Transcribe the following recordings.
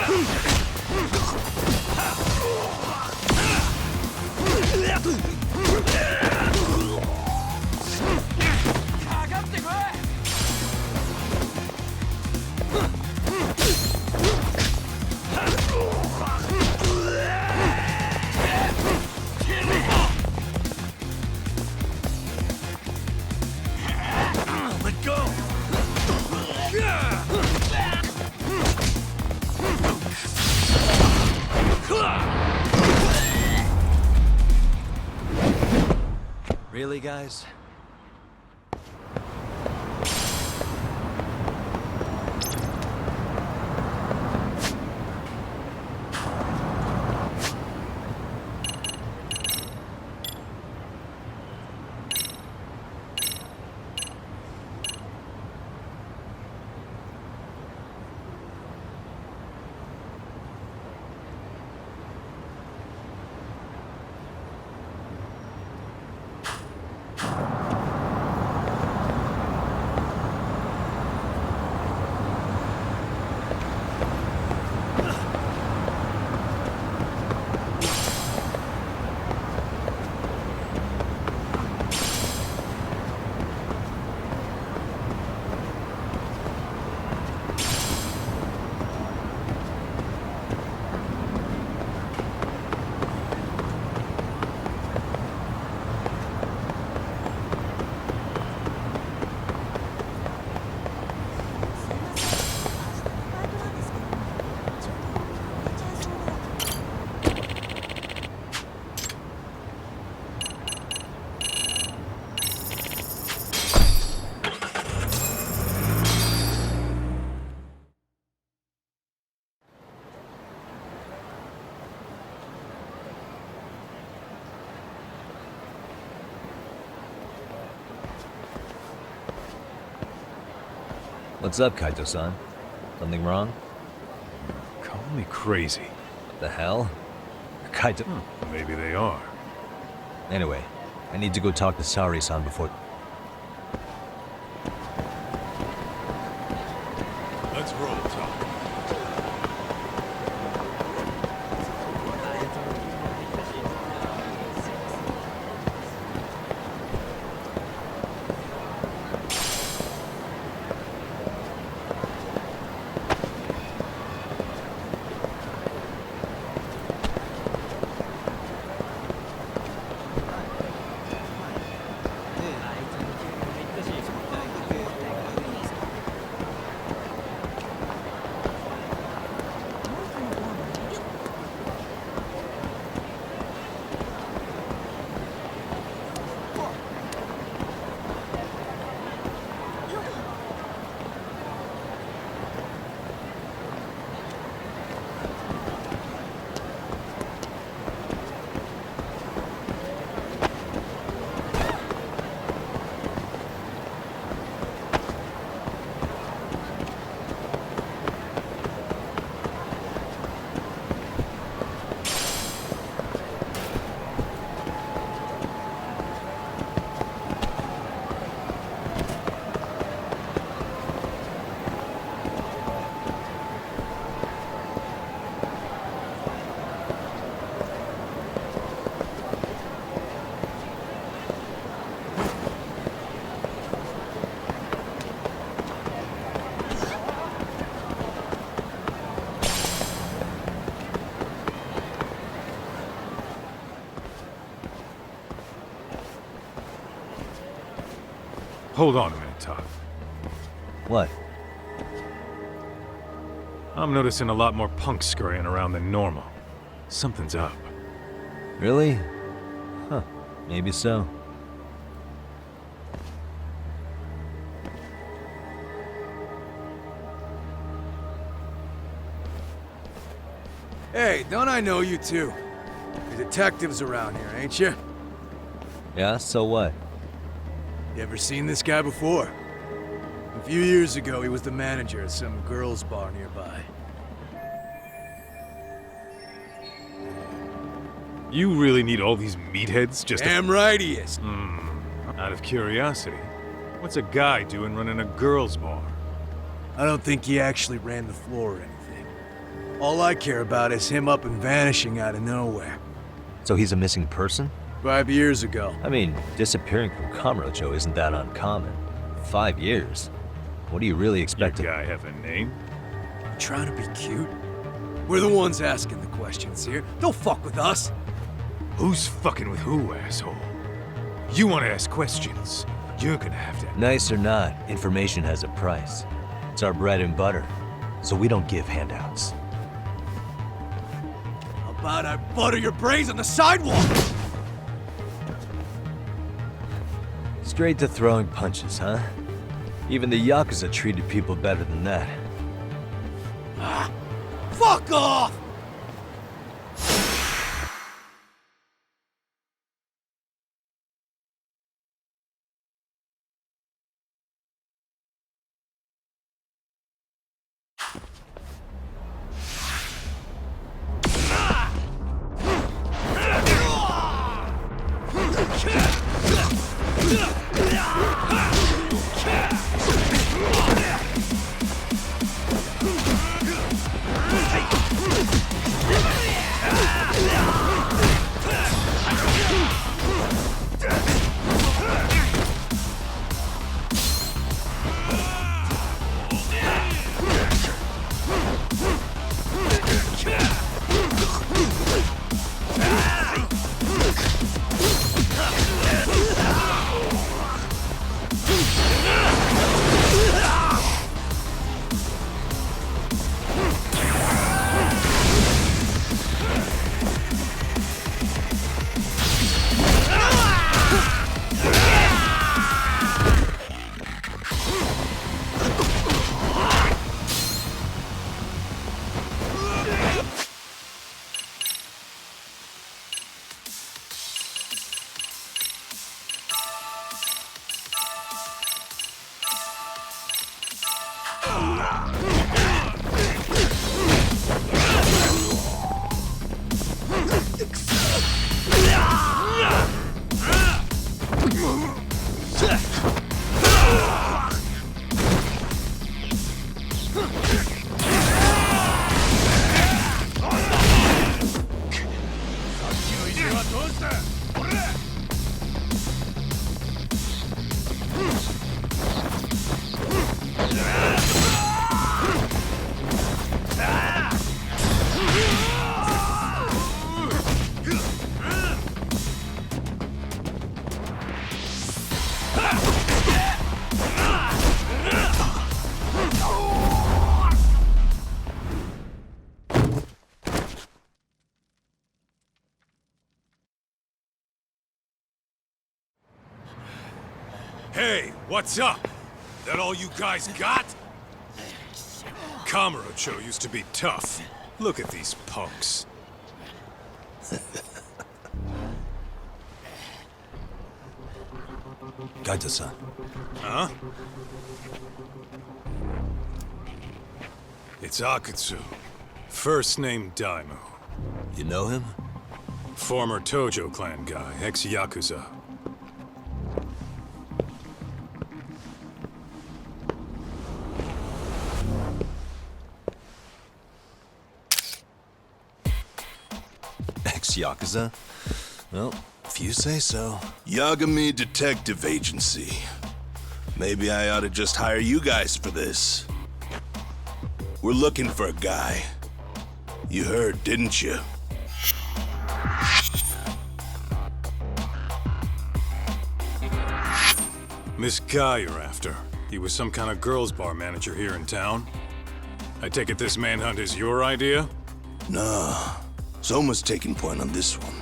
Let go! Really, guys? What's up, Kaito-san? Something wrong? Call me crazy. The hell? Kaito... Maybe they are. Anyway, I need to go talk to Sari-san before... Let's roll, Tom. Hold on a minute, Todd. What? I'm noticing a lot more punks scurrying around than normal. Something's up. Really? Huh. Maybe so. Hey, don't I know you two? You're detectives around here, ain't you? Yeah, so what? You ever seen this guy before? A few years ago, he was the manager at some girls' bar nearby. You really need all these meatheads just to... Damn right he is. Out of curiosity, what's a guy doing running a girls' bar? I don't think he actually ran the floor or anything. All I care about is him up and vanishing out of nowhere. So he's a missing person? 5 years ago. I mean, disappearing from Kamurocho isn't that uncommon. 5 years? What do you really Your expect? guy have a name? Trying to be cute? We're the ones asking the questions here. Don't fuck with us. Who's fucking with who, asshole? You want to ask questions? You're gonna have to. Nice or not, information has a price. It's our bread and butter, so we don't give handouts. How about I butter your brains on the sidewalk? Straight to throwing punches, huh? Even the Yakuza treated people better than that. Fuck off! Hey, what's up? That all you guys got? Kamurocho used to be tough. Look at these punks. Gaito-san. Huh? It's Akutsu. First name Daimu. You know him? Former Tojo clan guy, ex-Yakuza. Ex-Yakuza? Well, if you say so. Yagami Detective Agency. Maybe I ought to just hire you guys for this. We're looking for a guy. You heard, didn't you? This guy you're after, he was some kind of girls' bar manager here in town? I take it this manhunt is your idea? Nah. Soma's taking point on this one.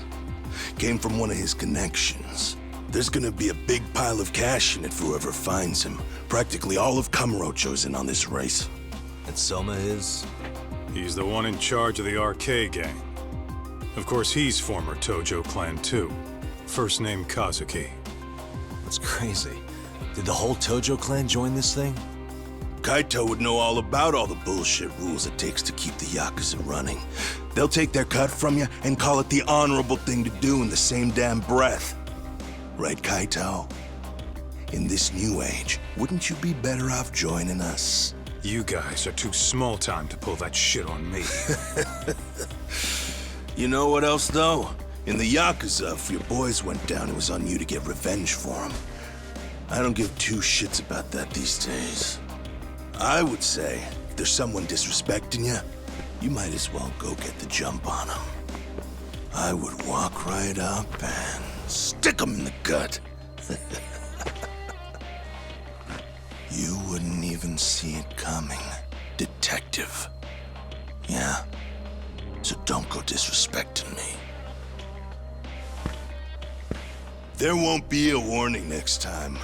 Came from one of his connections. There's gonna be a big pile of cash in it for whoever finds him. Practically all of Kamurocho's in on this race. And Soma is? He's the one in charge of the RK gang. Of course, he's former Tojo clan too. First name Kazuki. That's crazy. Did the whole Tojo clan join this thing? Kaito would know all about all the bullshit rules it takes to keep the Yakuza running. They'll take their cut from you and call it the honorable thing to do in the same damn breath. Right, Kaito? In this new age, wouldn't you be better off joining us? You guys are too small time to pull that shit on me. You know what else, though? In the Yakuza, if your boys went down, it was on you to get revenge for them. I don't give two shits about that these days. I would say, if there's someone disrespecting you, you might as well go get the jump on them. I would walk right up and stick them in the gut. You wouldn't even see it coming, detective. Yeah? So don't go disrespecting me. There won't be a warning next time.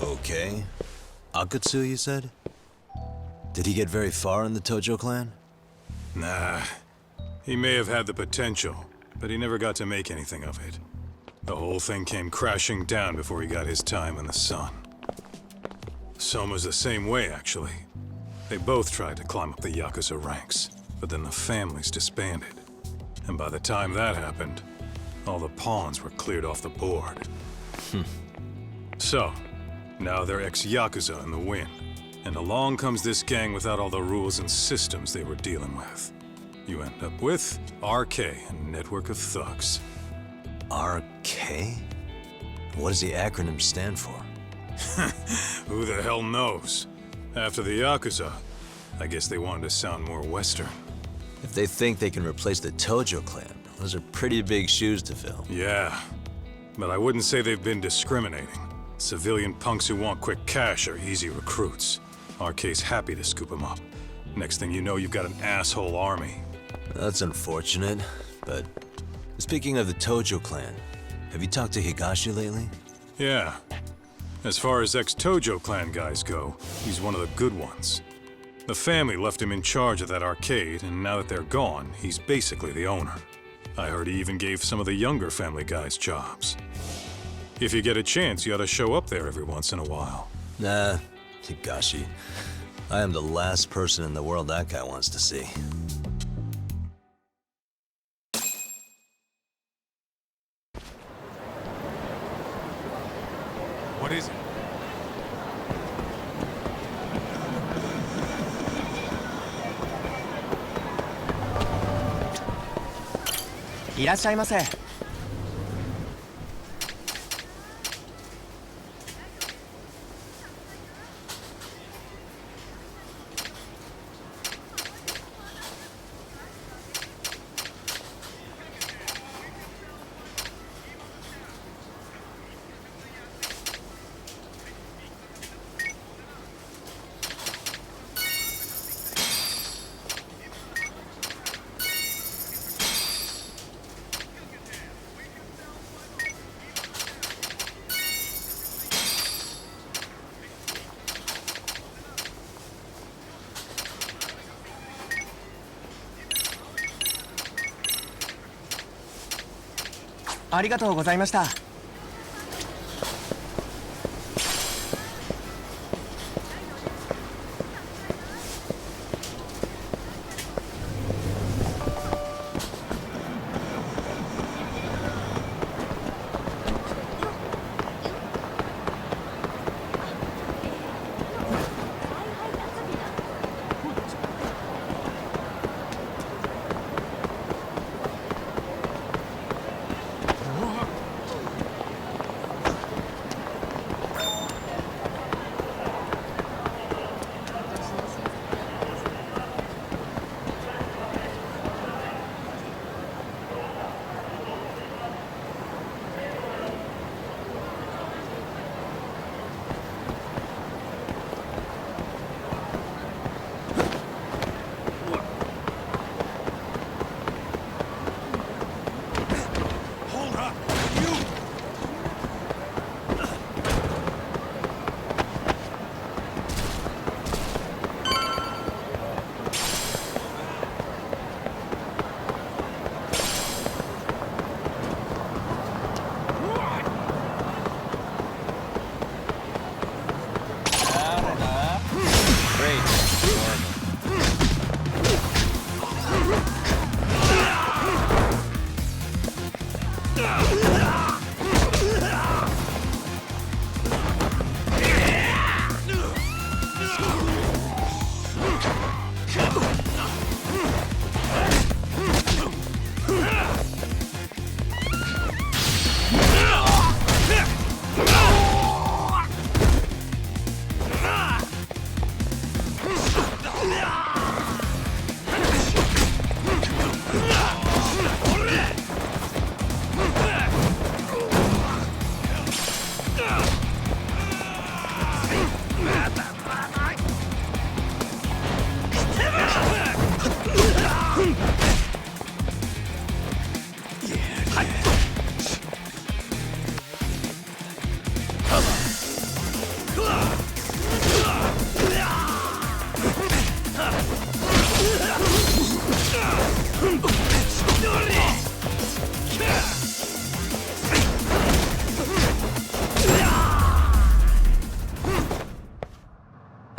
Okay. Akatsu, you said? Did he get very far in the Tojo clan? Nah. He may have had the potential, but he never got to make anything of it. The whole thing came crashing down before he got his time in the sun. Soma's the same way, actually. They both tried to climb up the Yakuza ranks, but then the families disbanded. And by the time that happened, all the pawns were cleared off the board. So, now they're ex-Yakuza in the wind. And along comes this gang without all the rules and systems they were dealing with. You end up with RK, a network of thugs. RK? What does the acronym stand for? Who the hell knows? After the Yakuza, I guess they wanted to sound more Western. If they think they can replace the Tojo clan, those are pretty big shoes to fill. Yeah, but I wouldn't say they've been discriminating. Civilian punks who want quick cash are easy recruits. RK's happy to scoop them up. Next thing you know, you've got an asshole army. That's unfortunate, but speaking of the Tojo clan, have you talked to Higashi lately? Yeah. As far as ex-Tojo clan guys go, he's one of the good ones. The family left him in charge of that arcade, and now that they're gone, he's basically the owner. I heard he even gave some of the younger family guys jobs. If you get a chance, you ought to show up there every once in a while. Nah, Higashi. I am the last person in the world that guy wants to see. What is it?いらっしゃいませ。ありがとうございました。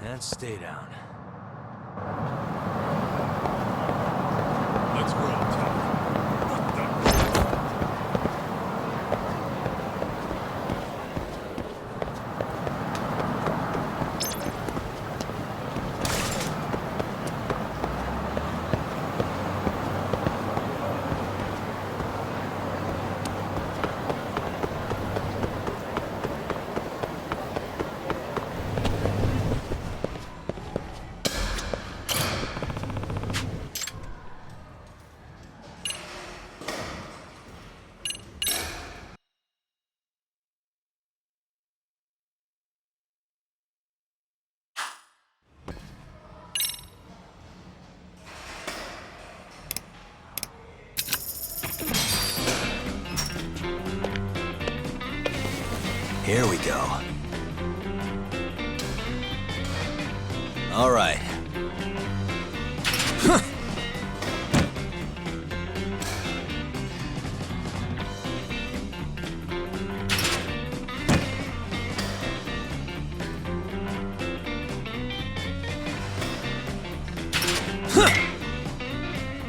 And stay down. Let's roll, Tom. Here we go. All right.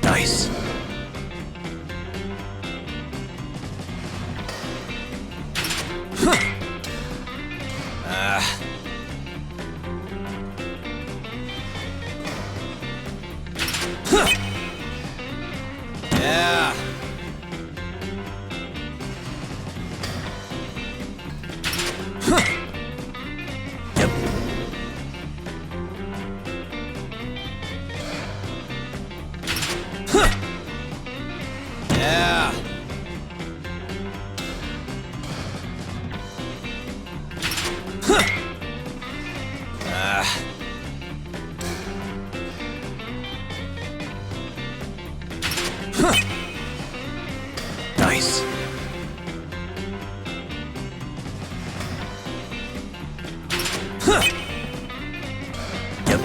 Nice. Yeah. Yep. Yeah. Nice. Yep.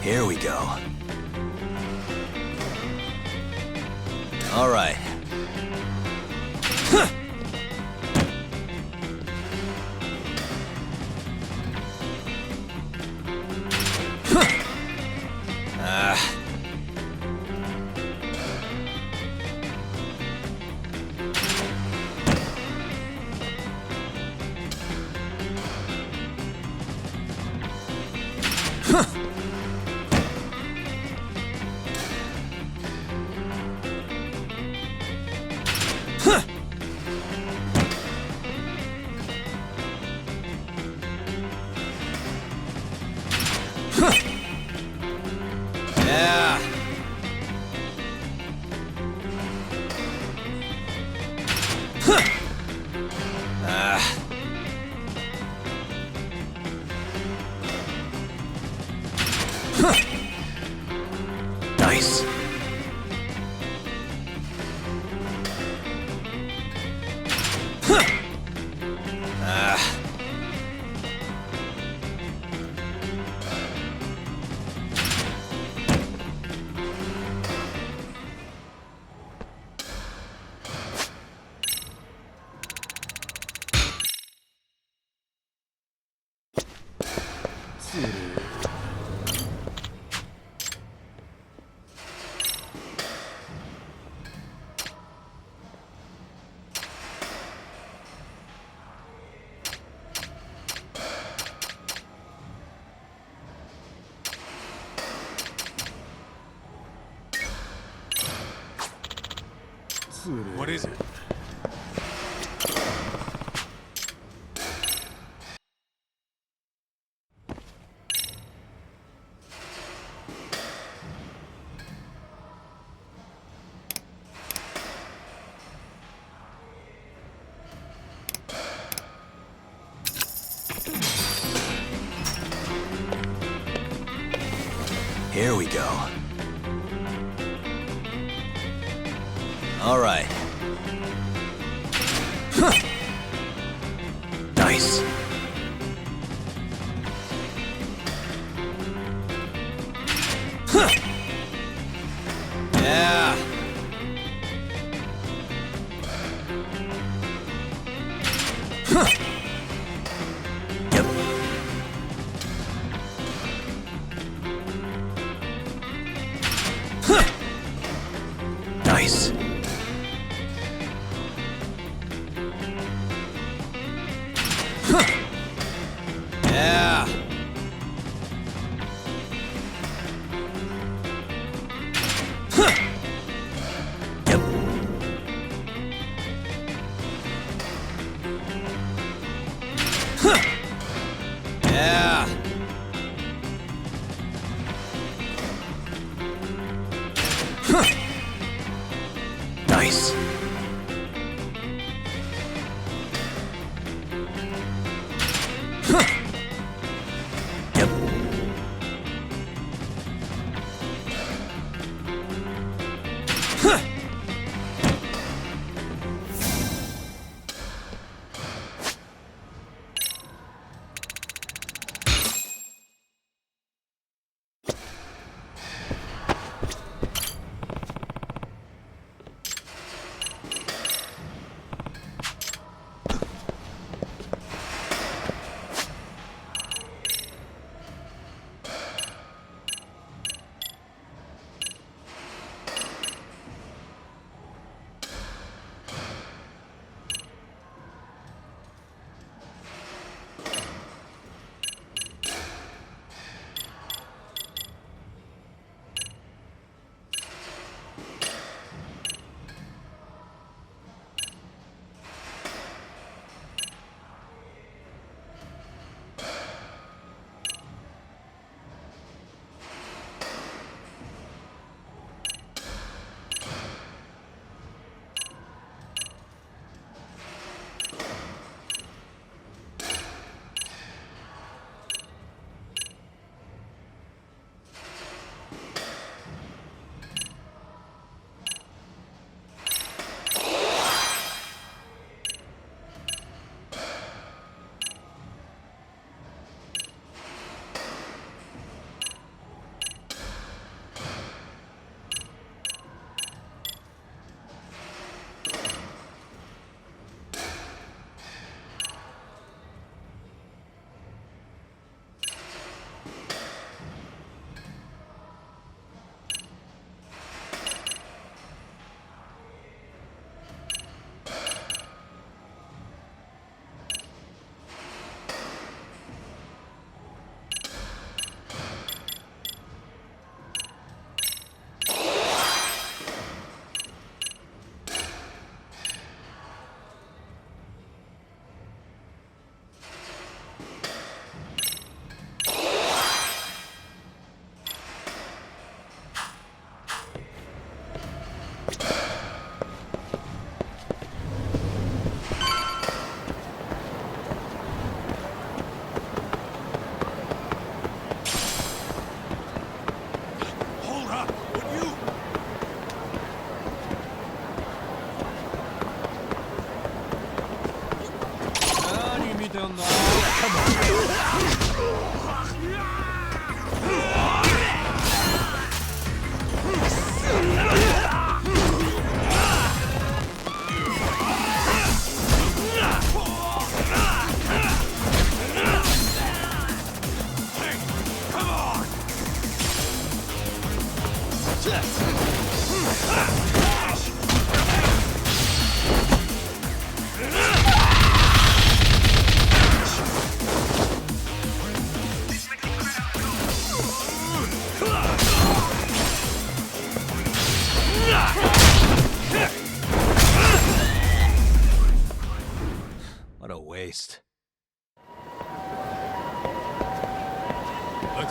Here we go. All right. Yeah. Nice. What is it? Here we go. All right. Huh. Nice. Huh. Yeah. Huh. Yep. Huh. Nice. Huh. Yeah. Huh. Yep. Huh. Yeah. Huh. Nice. Huh. Yep. Huh.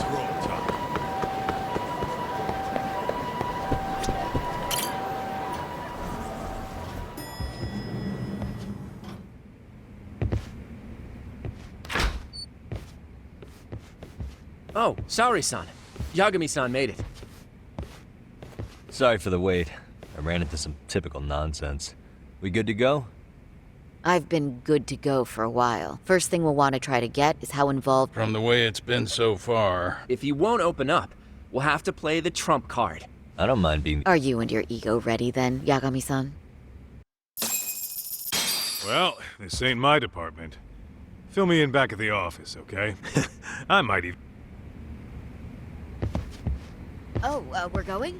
Let's roll, Tom. Oh, sorry-san. Yagami-san made it. Sorry for the wait. I ran into some typical nonsense. We good to go? I've been good to go for a while. First thing we'll want to try to get is how involved... From the way it's been so far. If you won't open up, we'll have to play the trump card. I don't mind being... Are you and your ego ready then, Yagami-san? Well, this ain't my department. Fill me in back at the office, okay? I might even... Oh, we're going?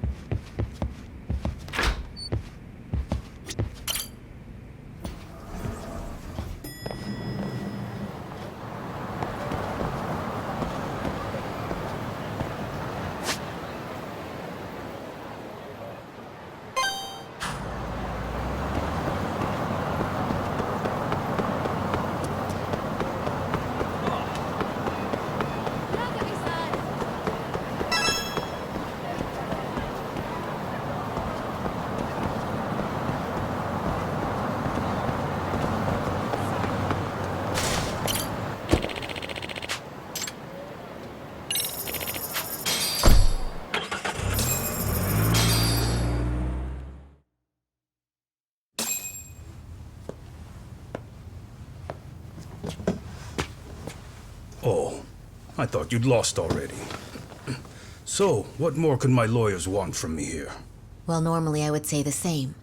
Oh, I thought you'd lost already. So, what more could my lawyers want from me here? Well, normally I would say the same.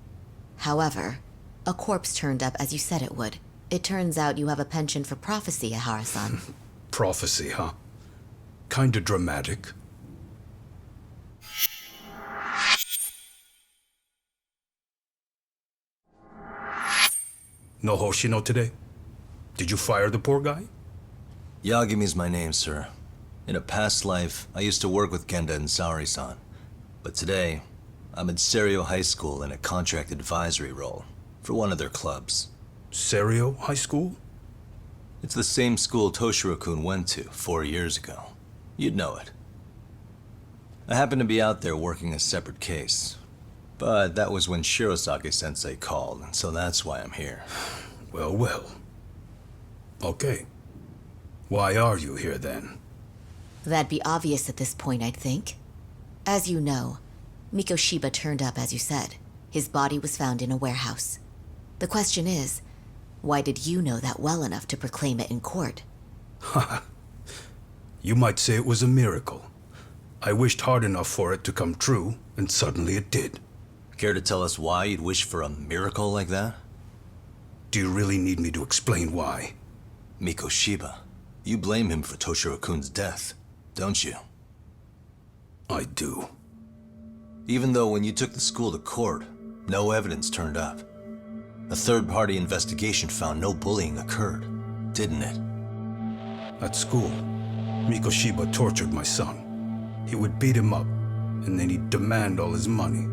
However, a corpse turned up as you said it would. It turns out you have a penchant for prophecy, Ahara-san. Prophecy, huh? Kinda dramatic. No Hoshino today? Did you fire the poor guy? Yagami's my name, sir. In a past life, I used to work with Genda and Saori-san. But today, I'm at Serio High School in a contract advisory role for one of their clubs. Serio High School? It's the same school Toshiro-kun went to 4 years ago. You'd know it. I happened to be out there working a separate case. But that was when Shirosake-sensei called, and so that's why I'm here. Well, well. Okay. Why are you here then? That'd be obvious at this point, I'd think. As you know, Mikoshiba turned up as you said. His body was found in a warehouse. The question is, why did you know that well enough to proclaim it in court? You might say it was a miracle. I wished hard enough for it to come true, and suddenly it did. Care to tell us why you'd wish for a miracle like that? Do you really need me to explain why? Mikoshiba. You blame him for Toshiro-kun's death, don't you? I do. Even though when you took the school to court, no evidence turned up. A third-party investigation found no bullying occurred, didn't it? At school, Mikoshiba tortured my son. He would beat him up, and then he'd demand all his money.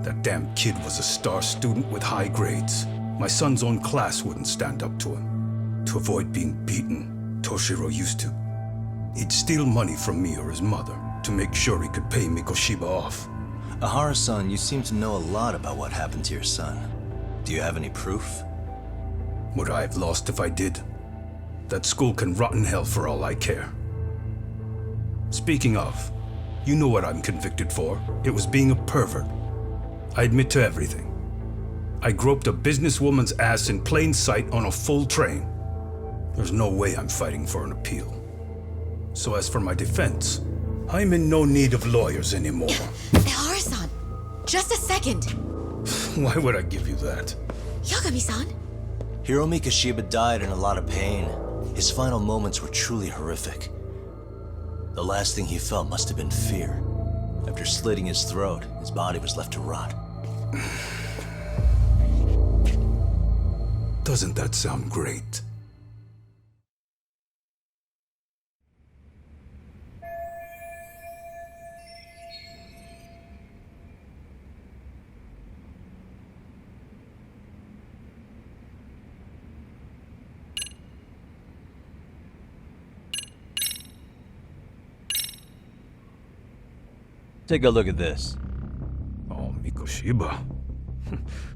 That damn kid was a star student with high grades. My son's own class wouldn't stand up to him. To avoid being beaten, Toshiro used to. He'd steal money from me or his mother to make sure he could pay Mikoshiba off. Ahara-san, you seem to know a lot about what happened to your son. Do you have any proof? Would I have lost if I did? That school can rot in hell for all I care. Speaking of, you know what I'm convicted for. It was being a pervert. I admit to everything. I groped a businesswoman's ass in plain sight on a full train. There's no way I'm fighting for an appeal. So as for my defense, I'm in no need of lawyers anymore. Ahara-san, just a second. Why would I give you that? Yagami-san? Hiro Mikoshiba died in a lot of pain. His final moments were truly horrific. The last thing he felt must have been fear. After slitting his throat, his body was left to rot. Doesn't that sound great? Take a look at this. Oh, Mikoshiba.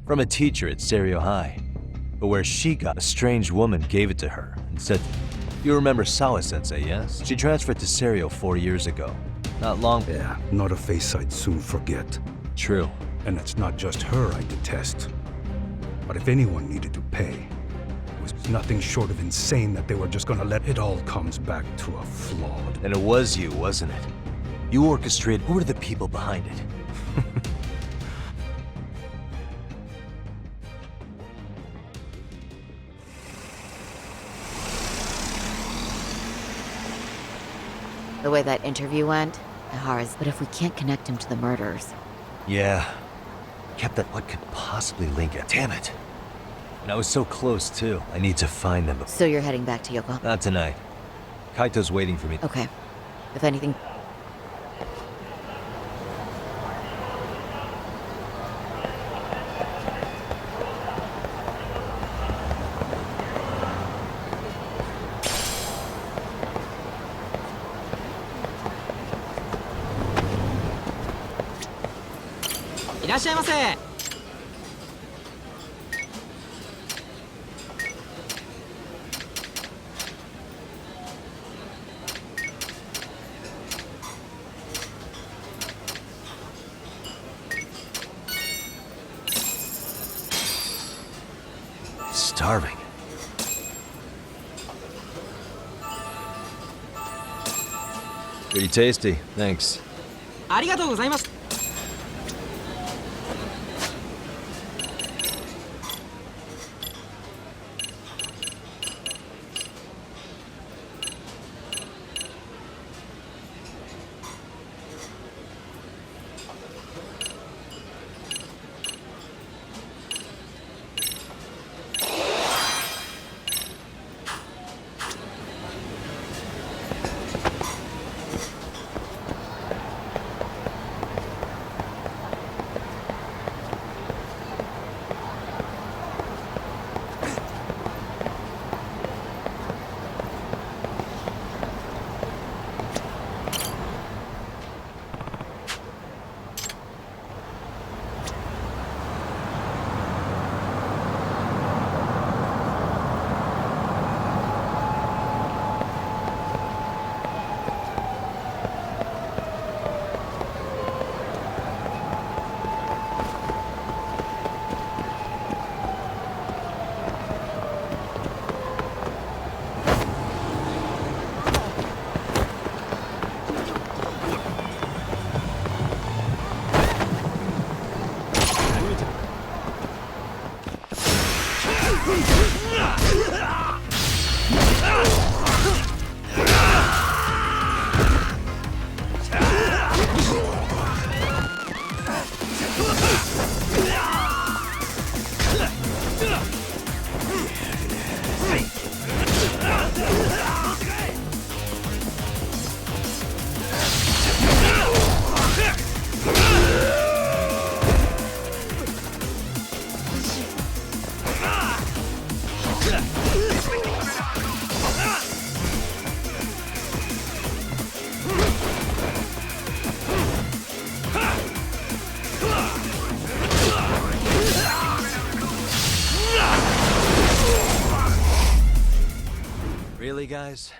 From a teacher at Serio High. But where she got, a strange woman gave it to her and said, "You remember Sawa-sensei, yes? She transferred to Serio 4 years ago. Not long." Yeah, not a face I'd soon forget. True. And it's not just her I detest. But if anyone needed to pay, it was nothing short of insane that they were just gonna let it all comes back to a flawed. And it was you, wasn't it? You orchestrated. Who were the people behind it? The way that interview went, Ihara's. But if we can't connect him to the murders, Yeah. Kept that. What could possibly link it? Damn it. And I was so close, too. I need to find them. so you're heading back to Yokohama. Not tonight. Kaito's waiting for me. Okay. If anything. Starving. Pretty tasty. Thanks. ありがとうございます。Really, guys?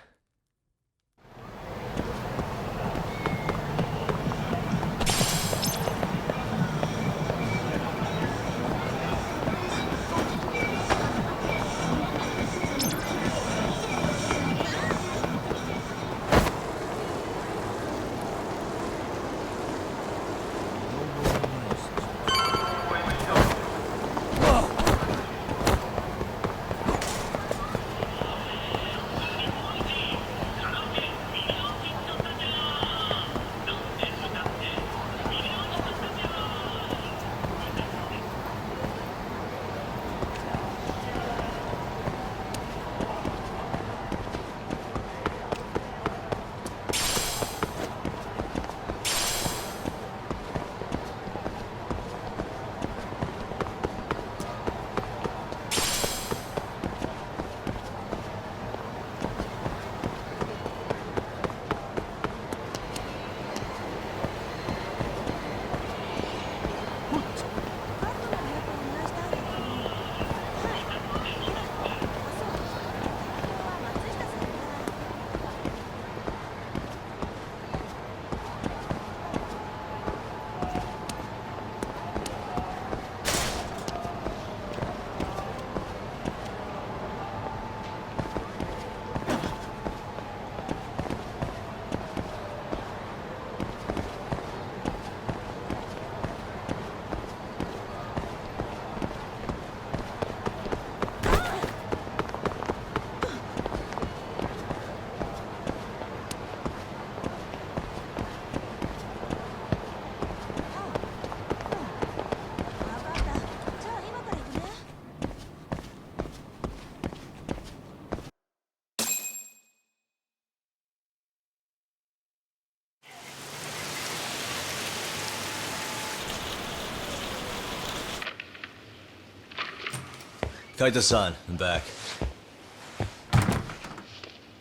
Kaito-san, I'm back.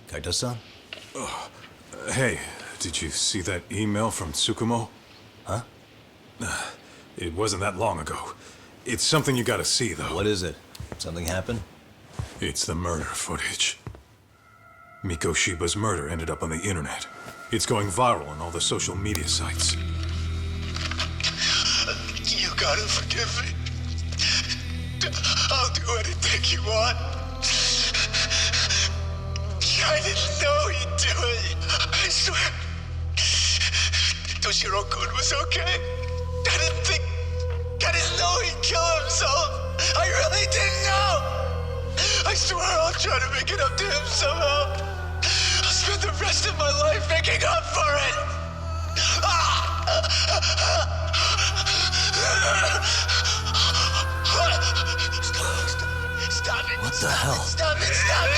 Kaito-san? Hey, did you see that email from Tsukumo? Huh? It wasn't that long ago. It's something you gotta see, though. What is it? Something happened? It's the murder footage. Miko Shiba's murder ended up on the internet. It's going viral on all the social media sites. You gotta forgive me. I'll do anything you want. I didn't know he'd do it. I swear. Toshiro-kun was okay. I didn't know he'd kill himself. I really didn't know. I swear I'll try to make it up to him somehow. I'll spend the rest of my life making up for it. Stop it. What the hell? Stop it. Stop it.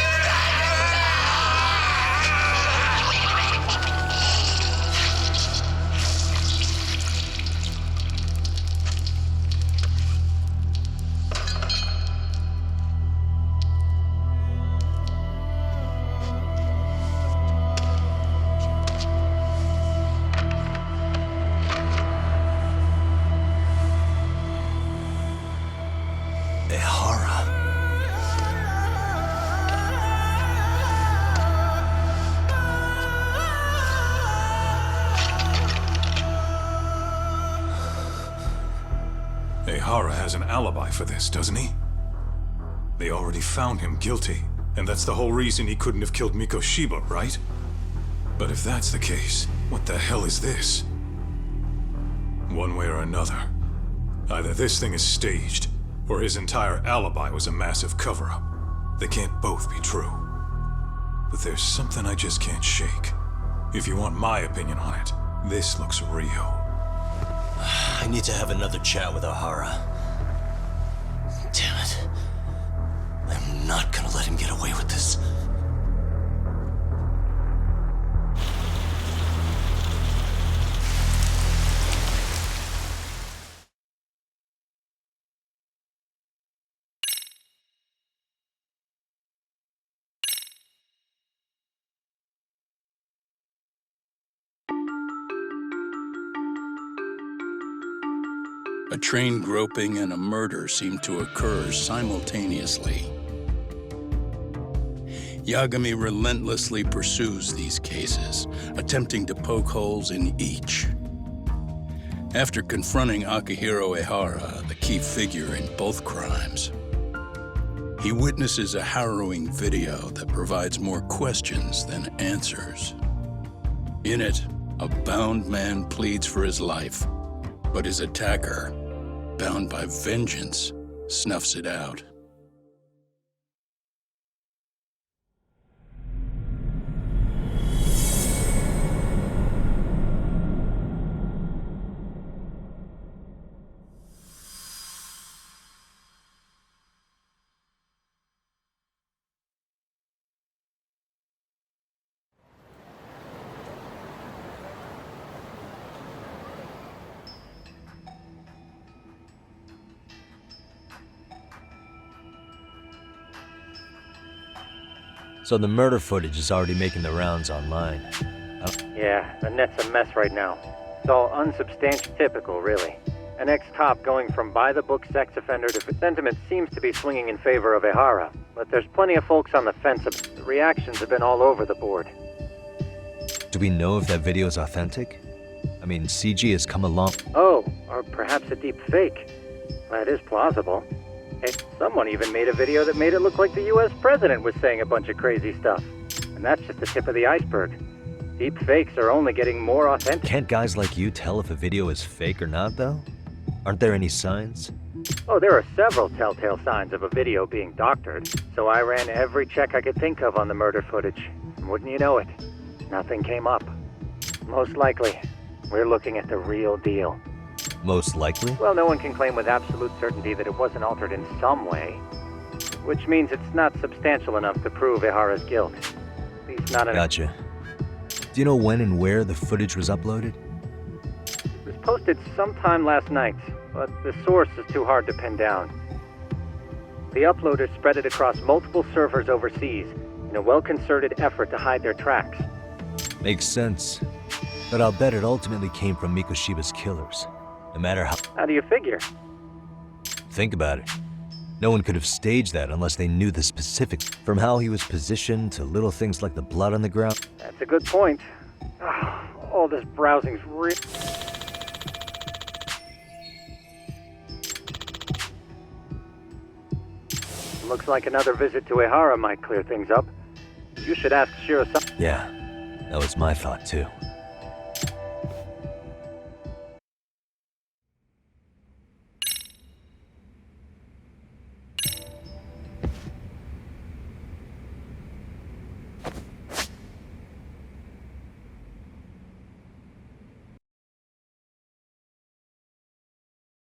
Ehara. Ehara has an alibi for this, doesn't he? They already found him guilty, and that's the whole reason he couldn't have killed Miko Shiba, right? But if that's the case, what the hell is this? One way or another, either this thing is staged, or his entire alibi was a massive cover-up. They can't both be true. But there's something I just can't shake. If you want my opinion on it, this looks real. I need to have another chat with Ehara. Damn it. I'm not gonna let him get away with this. A train groping and a murder seem to occur simultaneously. Yagami relentlessly pursues these cases, attempting to poke holes in each. After confronting Akihiro Ehara, the key figure in both crimes, he witnesses a harrowing video that provides more questions than answers. In it, a bound man pleads for his life, but his attacker, bound by vengeance, snuffs it out. So the murder footage is already making the rounds online. Yeah, the net's a mess right now. It's all unsubstantial, typical, really. An ex-cop going from by-the-book sex offender to sentiment seems to be swinging in favor of Ehara, but there's plenty of folks on the fence. The reactions have been all over the board. Do we know if that video is authentic? I mean, CG has come along. Oh, or perhaps a deep fake. That is plausible. Hey, someone even made a video that made it look like the US president was saying a bunch of crazy stuff. And that's just the tip of the iceberg. Deep fakes are only getting more authentic. Can't guys like you tell if a video is fake or not, though? Aren't there any signs? Oh, there are several telltale signs of a video being doctored, so I ran every check I could think of on the murder footage. And wouldn't you know it, nothing came up. Most likely, we're looking at the real deal. Most likely? Well, no one can claim with absolute certainty that it wasn't altered in some way, which means it's not substantial enough to prove Ehara's guilt. At least not enough. Gotcha. Do you know when and where the footage was uploaded? It was posted sometime last night, but the source is too hard to pin down. The uploaders spread it across multiple servers overseas in a well-concerted effort to hide their tracks. Makes sense. But I'll bet it ultimately came from Mikoshiba's killers. No matter how... How do you figure? Think about it. No one could have staged that unless they knew the specifics. From how he was positioned to little things like the blood on the ground. That's a good point. All this browsing's real. Looks like another visit to Ehara might clear things up. You should ask Shirosaki. Yeah, that was my thought too.